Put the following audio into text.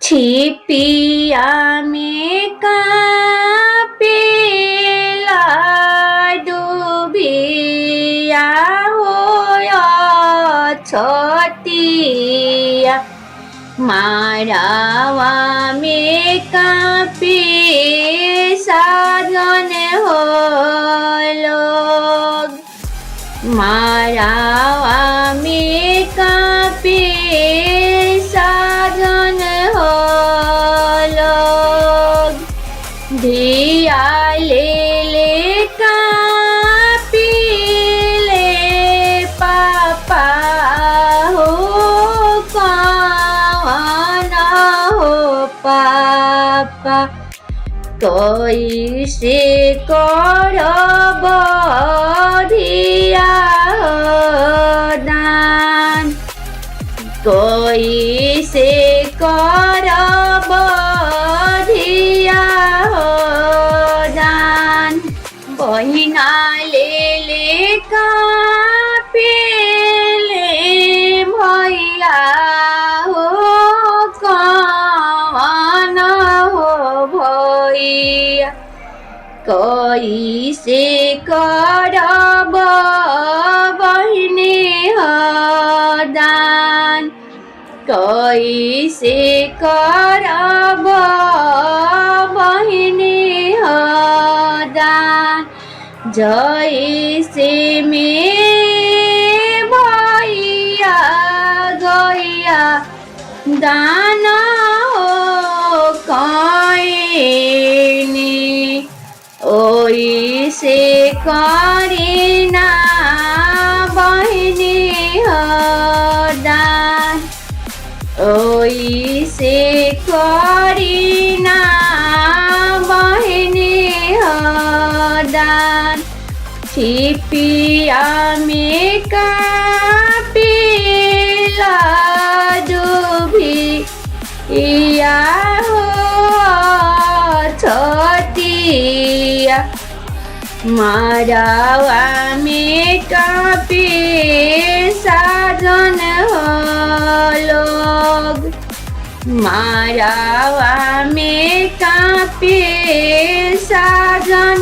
छिपिया में कापेला डुबिया होया छतिया मारावा में कापे साधन हो लोग मारावा में कापे साधन हो लोग धिया ले कापी ले पापा हो कौन हो पापा कोई से करब धिया हो दान कोई से करब धिया हो दान बहिना ले कापेले भैया हो कौन हो भैया कोई से करब बहिनी हो दान कोई से करब बहिनी हो दान जैसे में भैया गैया दान हो कईनी ओई से करीना बहिनी हो दान ओई से करीना बहिनी हो दान छिपिया में कापेला डुबिया हो छतिया मारावा में कापे साधन हो लोग मारावा में कापे साधन